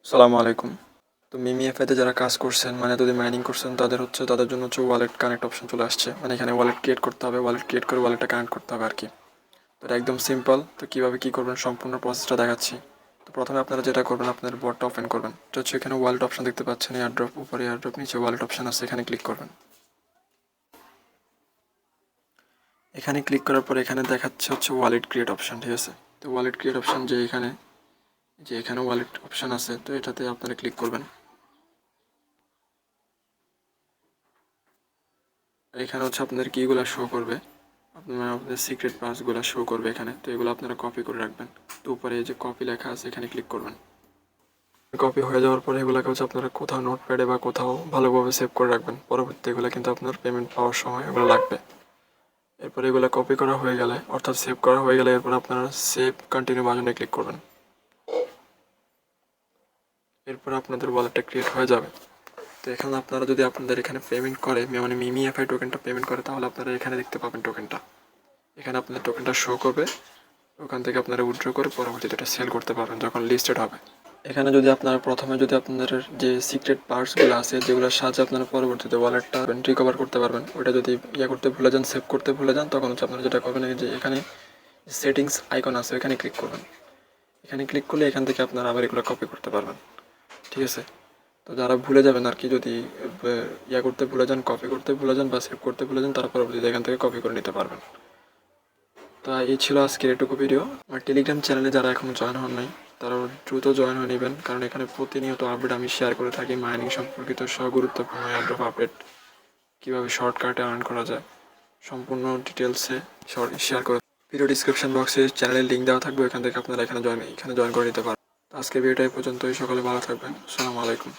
সালামু আলাইকুম। তো মিমিএফআইতে যারা কাজ করছেন মানে যদি মাইনিং করছেন তাদের জন্য হচ্ছে ওয়ালেট কানেক্ট অপশন চলে আসছে। মানে এখানে ওয়ালেট ক্রিয়েট করতে হবে, ওয়ালেট ক্রিয়েট করে ওয়ালেটটা কানেক্ট করতে হবে আর কি। তো এটা একদম সিম্পল। তো কীভাবে কী করবেন সম্পূর্ণ প্রসেসটা দেখাচ্ছি। তো প্রথমে আপনারা যেটা করবেন আপনার বটটা ওপেন করবেন। এটা হচ্ছে এখানে ওয়ালেট অপশন দেখতে পাচ্ছেন, এয়ারড্রপ উপরে এয়ারড্রপ নিচে ওয়ালেট অপশন আছে, এখানে ক্লিক করবেন। এখানে ক্লিক করার পর এখানে দেখাচ্ছে হচ্ছে ওয়ালেট ক্রিয়েট অপশন, ঠিক আছে। তো ওয়ালেট ক্রিয়েট অপশন এখানে ওয়ালেট অপশন আছে, তো এটাতে আপনারা ক্লিক করবেন। এখানে হচ্ছে আপনাদের কীগুলো শো করবে, আপনাদের সিক্রেট পাসগুলো শো করবে এখানে। তো এগুলো আপনারা কপি করে রাখবেন। তো উপরে এই যে কপি লেখা আছে এখানে ক্লিক করবেন। কপি হয়ে যাওয়ার পরে এগুলোকে হচ্ছে আপনারা কোথাও নোটপ্যাডে বা কোথাও ভালোভাবে সেভ করে রাখবেন। পরবর্তীতে এগুলো কিন্তু আপনার পেমেন্ট পাওয়ার সময় এগুলো লাগবে। এরপর এগুলো কপি করা হয়ে গেলে অর্থাৎ সেভ করা হয়ে গেলে এরপর আপনারা সেভ কন্টিনিউ বাটনে ক্লিক করবেন। এরপর আপনাদের ওয়ালেটটা ক্রিয়েট হয়ে যাবে। তো এখানে আপনারা যদি আপনাদের এখানে পেমেন্ট করে মানে মিমিএফআই টোকেনটা পেমেন্ট করে তাহলে আপনারা এখানে দেখতে পাবেন টোকেনটা। এখানে আপনাদের টোকেনটা শো করবে, ওখান থেকে আপনারা উইথড্র করে পরবর্তীতে এটা সেল করতে পারবেন যখন লিস্টেড হবে। এখানে যদি আপনারা প্রথমে যদি আপনাদের যে সিক্রেট পার্টসগুলো আছে যেগুলোর সাহায্যে আপনারা পরবর্তীতে ওয়ালেটটা রিকভার করতে পারবেন, ওটা যদি করতে ভুলে যান, সেভ করতে ভুলে যান, তখন হচ্ছে আপনারা যেটা করবেন যে এখানে সেটিংস আইকন আছে এখানে ক্লিক করবেন। এখানে ক্লিক করলে এখান থেকে আপনারা আবার এগুলো কপি করতে পারবেন, ঠিক আছে। তো যারা ভুলে যাবেন আর কি, যদি করতে ভুলে যান, কপি করতে ভুলে যান বা সেভ করতে ভুলে যান, তারা পরবর্তীতে এখান থেকে কপি করে নিতে পারবেন। তো এই ছিল আজকের এটুকু ভিডিও। আর টেলিগ্রাম চ্যানেলে যারা এখনও জয়েন হন নাই তারা দ্রুত জয়েন হয়ে নেবেন, কারণ এখানে প্রতিনিয়ত আপডেট আমি শেয়ার করে থাকি মাইনিং সম্পর্কিত গুরুত্বপূর্ণ এয়ারড্রপ আপডেট, কীভাবে শর্টকাটে আর্ন করা যায় সম্পূর্ণ ডিটেলসে শেয়ার করে। ভিডিও ডিসক্রিপশন বক্সে চ্যানেলের লিঙ্ক দেওয়া থাকবে, এখান থেকে আপনারা এখানে জয়েন করে নিতে পারেন। আজকের ভিডিওটা এই পর্যন্তই। সকলে ভালো থাকবেন। আসসালামু আলাইকুম।